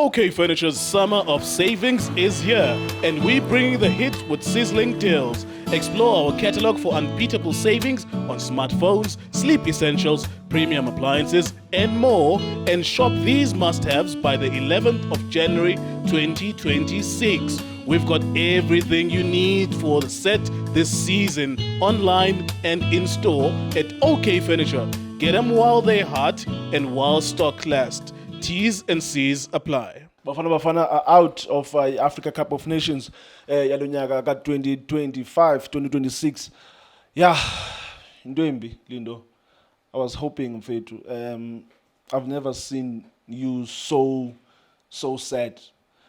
OK Furniture's summer of savings is here, and we bring the hit with sizzling deals. Explore our catalog for unbeatable savings on smartphones, sleep essentials, premium appliances, and more, and shop these must-haves by the 11th of January 2026. We've got everything you need for the set this season, online and in store at OK Furniture. Get them while they're hot and while stock lasts. T's and C's apply. Bafana Bafana are out of Africa Cup of Nations yalo nyaka ka 2025 2026. Yeah, Ndwembi Lindo, I was hoping mfethu, I've never seen you so sad,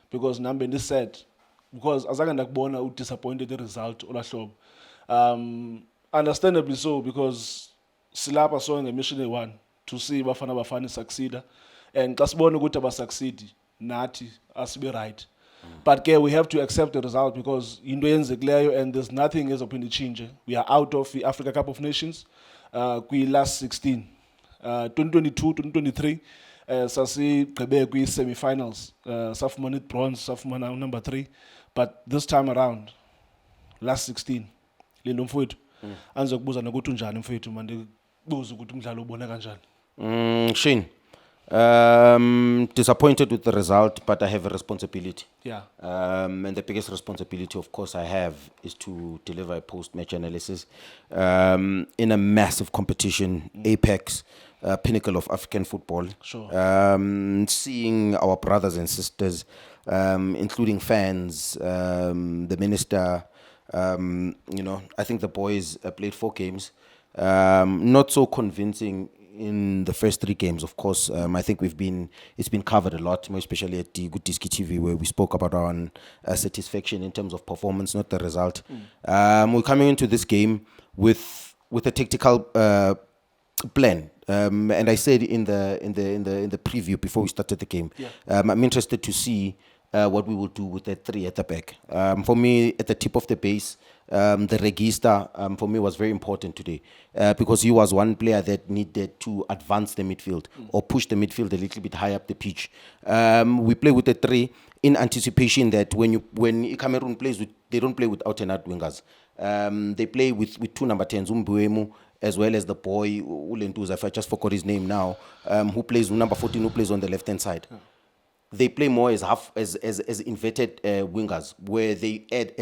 because nambe ndi sad because azange ndakubona disappointed the result olahlobo. Understandably so, because silapha so ngemission e1 to see Bafana Bafana succeed, and xa sibona ukuthi abasucceed nathi asibe right. But we have to accept the result because into yenzekileyo, and there's nothing ezophinde ichange. We are out of the Africa Cup of Nations kwi last 16. 2022 2023 sasigqibe kwi semi-finals, safumana bronze, safumana number 3, but this time around last 16 Lindo mfowethu anzokubuza nokuthi unjani mfowethu, mandibuza ukuthi umdlalo ubone kanjani. Shane, disappointed with the result, but I have a responsibility. Yeah. And the biggest responsibility, of course, I have is to deliver a post-match analysis in a massive competition, apex, pinnacle of African football. Sure. Seeing our brothers and sisters, including fans, the minister, I think the boys played 4 games. Not so convincing in the first 3 games, of course. I think it's been covered a lot, more especially at the iDiskiTV, where we spoke about our satisfaction in terms of performance, not the result. We're coming into this game with a tactical plan, and I said in the preview before we started the game, I'm interested to see what we will do with the 3 at the back. For me, at the tip of the base, the regista for me was very important today, because he was one player that needed to advance the midfield or push the midfield a little bit high up the pitch. We play with the 3 in anticipation that when Cameroon plays, they don't play with out-and-out wingers. They play with 2 number 10s, Umbuemu, as well as the boy Ulentuza, I just forgot his name now, who plays number 14, who plays on the left-hand side. They play more as inverted wingers, where they add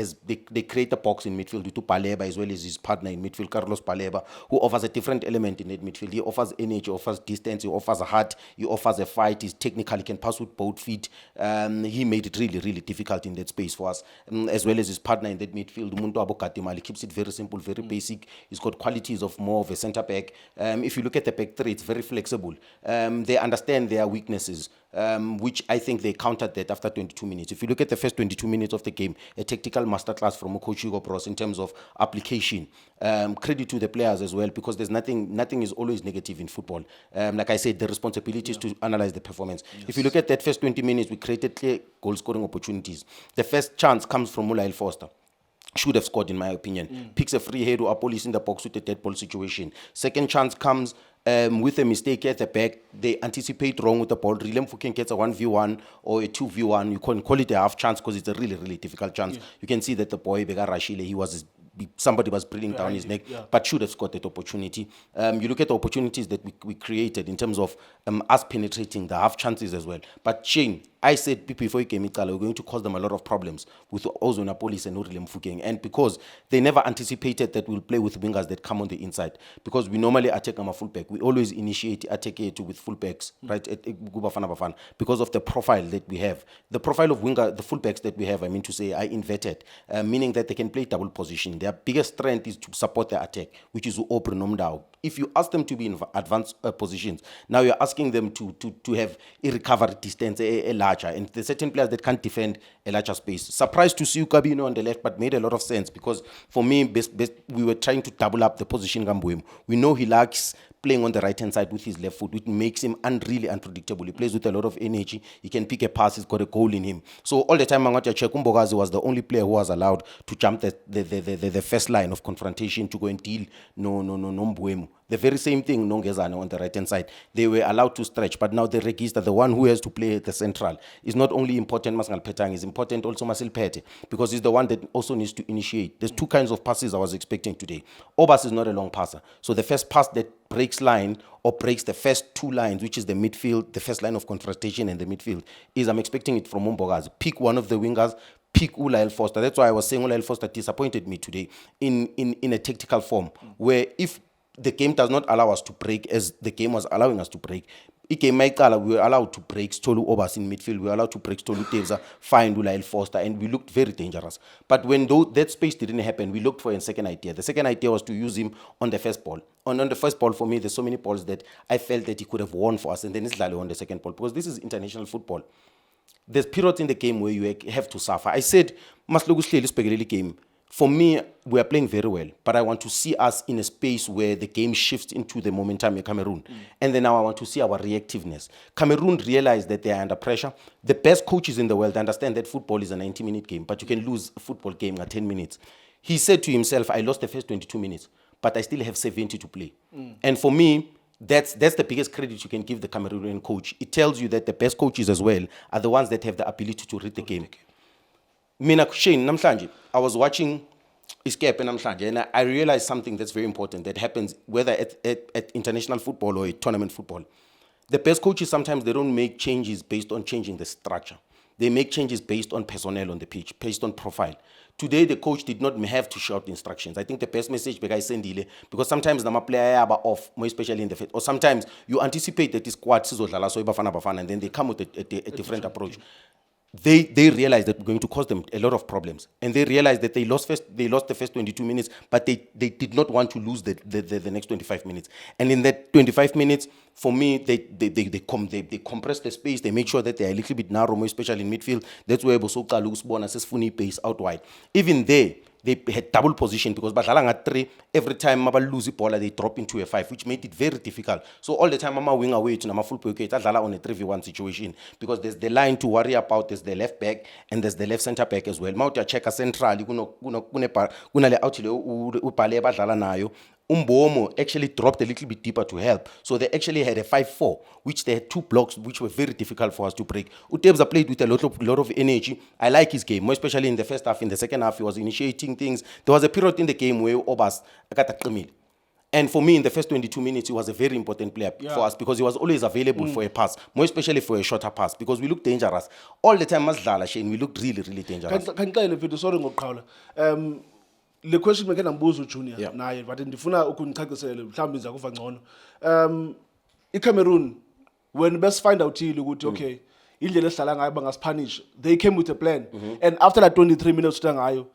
they create a box in midfield to Paleba, as well as his partner in midfield, Carlos Paleba, who offers a different element in that midfield. He offers energy, offers distance, he offers a heart, he offers a fight. He's technical, he can pass with both feet. He made it really, really difficult in that space for us, as well as his partner in that midfield, Umuntu Abokatima. He keeps it very simple, very basic. He's got qualities of more of a centre back. If you look at the back 3, it's very flexible. They understand their weaknesses, which I think they countered that after 22 minutes. If you look at the first 22 minutes of the game, a tactical masterclass from Coach Hugo Bros in terms of application. Credit to the players as well, because there's nothing is always negative in football. Like I said, the responsibility is to analyze the performance. Yes. If you look at that first 20 minutes, we created clear goal-scoring opportunities. The first chance comes from Mulail Foster. Should have scored, in my opinion. Picks a free head or police in the box with a dead ball situation. Second chance comes with a mistake at the back. They anticipate wrong with the ball. Rilem Fuken gets a 1v1 or a 2v1. You can call it a half chance because it's a really, really difficult chance. Yeah. You can see that the boy, Bega Rashile, somebody was breathing down his neck, but should have scored that opportunity. You look at the opportunities that we created in terms of us penetrating the half chances as well. But Shane, I said before you came in, we're going to cause them a lot of problems with Ozona Police and Urilem Fukeng. And because they never anticipated that we'll play with wingers that come on the inside. Because we normally attack them a fullback. We always initiate attack with fullbacks, right, at Bafana Bafana, because of the profile that we have. The profile of winger, the fullbacks that we have, I mean to say, are inverted, meaning that they can play double position. Their biggest strength is to support the attack, which is to open them down. If you ask them to be in advanced positions, now you're asking them to have a recovery distance a larger, and there's certain players that can't defend a larger space. Surprised to see Ukabino on the left, but made a lot of sense, because for me, we were trying to double up the position Gambuem. We know he lacks playing on the right-hand side with his left foot, which makes him really unpredictable. He plays with a lot of energy. He can pick a pass. He's got a goal in him. So all the time, Mangatia Chekumbogazi was the only player who was allowed to jump the first line of confrontation to go and deal no Mbuemu. The very same thing, Nongezane on the right-hand side. They were allowed to stretch, but now the register, the one who has to play the central, is not only important, Masangal Petang, is important also Masil Pete, because he's the one that also needs to initiate. There's two kinds of passes I was expecting today. Obas is not a long passer. So the first pass that breaks line or breaks the first two lines, which is the midfield, the first line of confrontation and the midfield, is I'm expecting it from Mbogazi. Pick one of the wingers, pick Ulael Foster. That's why I was saying Ulael Foster disappointed me today in a tactical form, where if the game does not allow us to break as the game was allowing us to break, we were allowed to break Stolu Obas in midfield, we were allowed to break Stolu Tevza, find Ulael Foster, and we looked very dangerous. But when that space didn't happen, we looked for a second idea. The second idea was to use him on the first ball. On the first ball, for me, there's so many balls that I felt that he could have won for us, and then it's Lalo on the second ball, because this is international football. There's periods in the game where you have to suffer. I said, Maslogu game. For me, we are playing very well, but I want to see us in a space where the game shifts into the momentum in Cameroon. And then now I want to see our reactiveness. Cameroon realized that they are under pressure. The best coaches in the world understand that football is a 90-minute game, but you can lose a football game at 10 minutes. He said to himself, I lost the first 22 minutes, but I still have 70 to play. And for me, that's the biggest credit you can give the Cameroonian coach. It tells you that the best coaches as well are the ones that have the ability to read the game. Mina Shane, namhlanje, I was watching Escape and namhlanje, and I realized something that's very important that happens whether at international football or at tournament football. The best coaches, sometimes they don't make changes based on changing the structure. They make changes based on personnel on the pitch, based on profile. Today, the coach did not have to shout instructions. I think the best message I send because sometimes the player are off, more especially in the fit, or sometimes you anticipate that this squad is Bafana Bafana, and then they come with a different approach. They realized that we're going to cause them a lot of problems, and they realized that they lost the first 22 minutes, but they did not want to lose the next 25 minutes. And in that 25 minutes, for me, they compress the space. They make sure that they are a little bit narrow, more especially in midfield. That's where Bosoka looks born as funny pace out wide. Even there, they had double position because Badlalang at 3, every time Maba lose the ball, they drop into a 5, which made it very difficult. So all the time Mama wing away to Nama full pocket on a 3v1 situation because there's the line to worry about, there's the left back and there's the left center back as well. Mauta check a central, Umbomo actually dropped a little bit deeper to help. So they actually had a 5-4, which they had two blocks, which were very difficult for us to break. Utebza played with a lot of energy. I like his game, more especially in the first half. In the second half, he was initiating things. There was a period in the game where Obas got a and for me, in the first 22 minutes, he was a very important player for us because he was always available for a pass, more especially for a shorter pass, because we looked dangerous. All the time, we looked really, really dangerous. Le question ngeke nambuzo junior naye but ndifuna ukunicacisele mhlawumbe iza kuva ngcono iCameroon when best find out ukuthi okay indlela ehlala ngayo bangasipunish they came with a plan and after that 23 minutes ngayo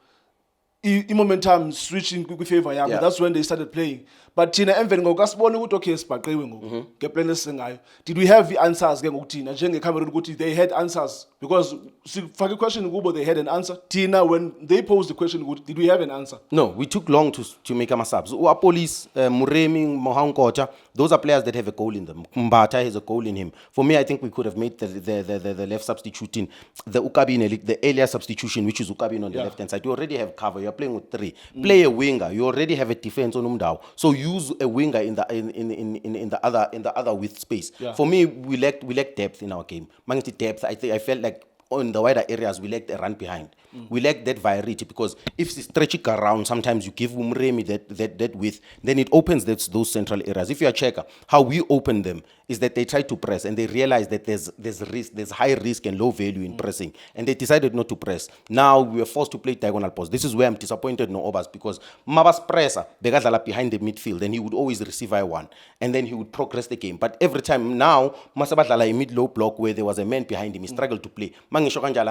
momentum switching kwi-favor yabo that's when they started playing but thina emveni ngokasibona ukuthi okay sibhaqiwe ngoku ngeplan esingayo did we have the answers ke ngokuthina njengeCameroon ukuthi they had answers because sifake question kubo they had an answer thina when they posed the question did we have an answer? No, we took long to make our subs. Police, Muremi, Mohankota, those are players that have a goal in them. Mbata has a goal in him. For me, I think we could have made the left substituting, the Ukabine, the earlier substitution, which is Ukabine on the left hand side. You already have cover. You're playing with 3. Play a winger. You already have a defense on Umdao. So use a winger in the other width space. For me, we lacked depth in our game. Mangiti depth. I felt like in the wider areas we lacked a run behind. We lack that variety because if you stretch it around, sometimes you give Umremi that width, then it opens those central areas. If you are checker, how we open them is that they try to press and they realize that there's risk, there's high risk and low value in pressing, and they decided not to press. Now we were forced to play diagonal post. This is where I'm disappointed in Obas because Mabas presser, Begadala behind the midfield, and he would always receive I1, and then he would progress the game. But every time now, Masabadala a mid-low block where there was a man behind him, he struggled to play. I'm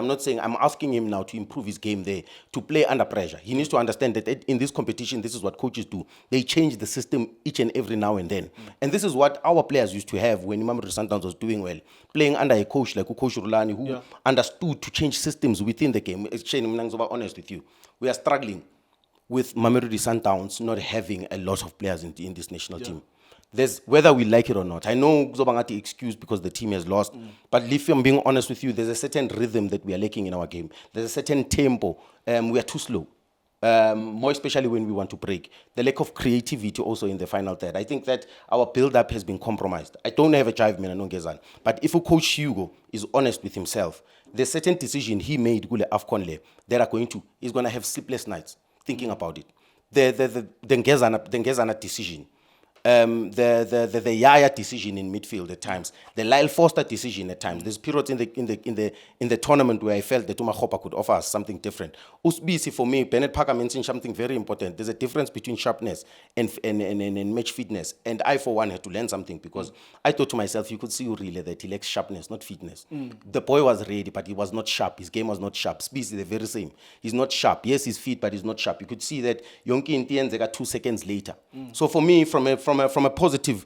not saying, I'm asking him now to improve his game there, to play under pressure. He needs to understand that in this competition, this is what coaches do. They change the system each and every now and then. And this is what our players used to have when Mamelodi Sundowns was doing well. Playing under a coach like Coach Rulani, who understood to change systems within the game. Shane, I'm honest with you. We are struggling with Mamelodi Sundowns not having a lot of players in this national team. There's whether we like it or not. I know Zobangati excuse because the team has lost, but if I'm being honest with you, there's a certain rhythm that we are lacking in our game. There's a certain tempo. We are too slow. More especially when we want to break. The lack of creativity also in the final third. I think that our build-up has been compromised. I don't have a jive man, but if a coach Hugo is honest with himself, there's certain decision he made Gule Afconle that he's going to have sleepless nights thinking about it. The Ngezana decision. The Yaya decision in midfield at times, the Lyle Foster decision at times. There's periods in the tournament where I felt that Umahopa could offer us something different. Usbisi for me, Bennett Parker mentioned something very important. There's a difference between sharpness and match fitness. And I, for one, had to learn something because I thought to myself, you could see really that he lacks sharpness, not fitness. The boy was ready, but he was not sharp. His game was not sharp. Spisi, the very same. He's not sharp. Yes, he's fit, but he's not sharp. You could see that Yonki Ntienze got 2 seconds later. So for me, from a positive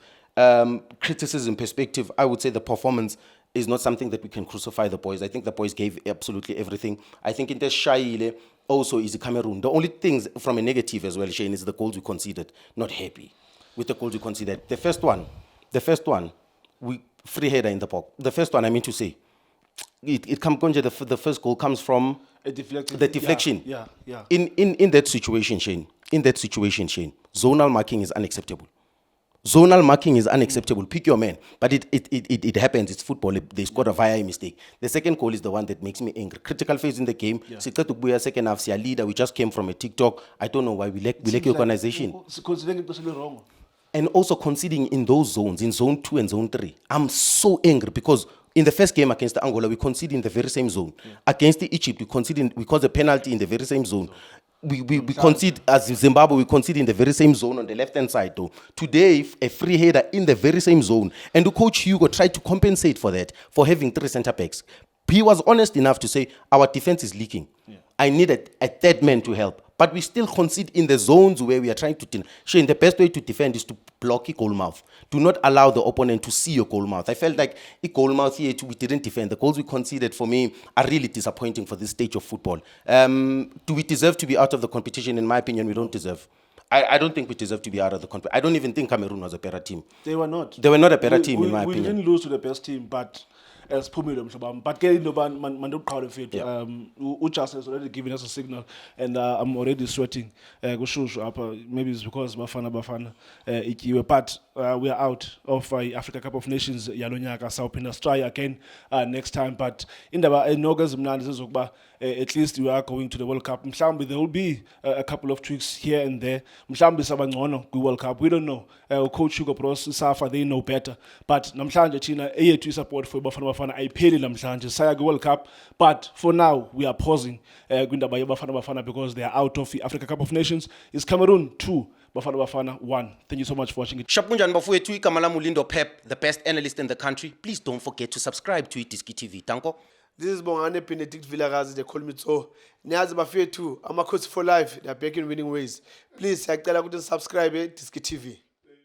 criticism perspective, I would say the performance is not something that we can crucify the boys. I think the boys gave absolutely everything. I think in the Shaile also is Cameroon. The only things from a negative as well, Shane, is the goals we conceded. Not happy with the goals we conceded. The first one, we free header in the box. The first one, I mean to say, the first goal comes from the deflection. Yeah. In that situation, Shane, zonal marking is unacceptable. Zonal marking is unacceptable. Pick your man. But it happens. It's football. They scored via a mistake. The second goal is the one that makes me angry. Critical phase in the game. Yeah. Second half, leader. We just came from a TikTok. I don't know why we lack organization. Considering it was really wrong. And also conceding in those zones, in zone 2 and zone 3. I'm so angry because in the first game against Angola, we conceded in the very same zone. Against Egypt, we caused a penalty in the very same zone. We concede, as Zimbabwe, we concede in the very same zone on the left-hand side, though. Today, a free header in the very same zone. And the coach Hugo tried to compensate for that, for having 3 centre-backs. He was honest enough to say, our defense is leaking. I needed a third man to help. But we still concede in the zones where we are trying to... Shane, the best way to defend is to block a goal mouth. Do not allow the opponent to see your goal mouth. I felt like a goal mouth here, we didn't defend. The goals we conceded, for me, are really disappointing for this stage of football. Do we deserve to be out of the competition? In my opinion, we don't deserve. I don't think we deserve to be out of the competition. I don't even think Cameroon was a better team. They were not. They were not a better team, in my opinion. We didn't lose to the best team, but... as Pumilo Mshabam. But getting the man proud of it. Uchas has already given us a signal, and I'm already sweating. Maybe it's because Bafana Bafana. But we are out of Africa Cup of Nations. Yalonyaka South Pinas try again next time. But in August, at least we are going to the World Cup. Mshambi, there will be a couple of tweaks here and there. Mshambi Sabangono, World Cup. We don't know. Coach Hugo Pros, Safa, they know better. But Namshanja China, to support for Bafana Bafana. I paid Namshanja, Saya World Cup. But for now, we are pausing Bafana Bafana because they are out of the Africa Cup of Nations. It's Cameroon 2, Bafana Bafana 1. Thank you so much for watching it. Shapunjan Bafuyetui Kamalamu Lindo Pep, the best analyst in the country. Please don't forget to subscribe to iDiskiTV. Tanko. This is Bongane Benedict Villagazi, they call me so. Niazi Bafetu, I'm a coach for life. They are back in winning ways. Please, I tell you to subscribe to iDiskiTV.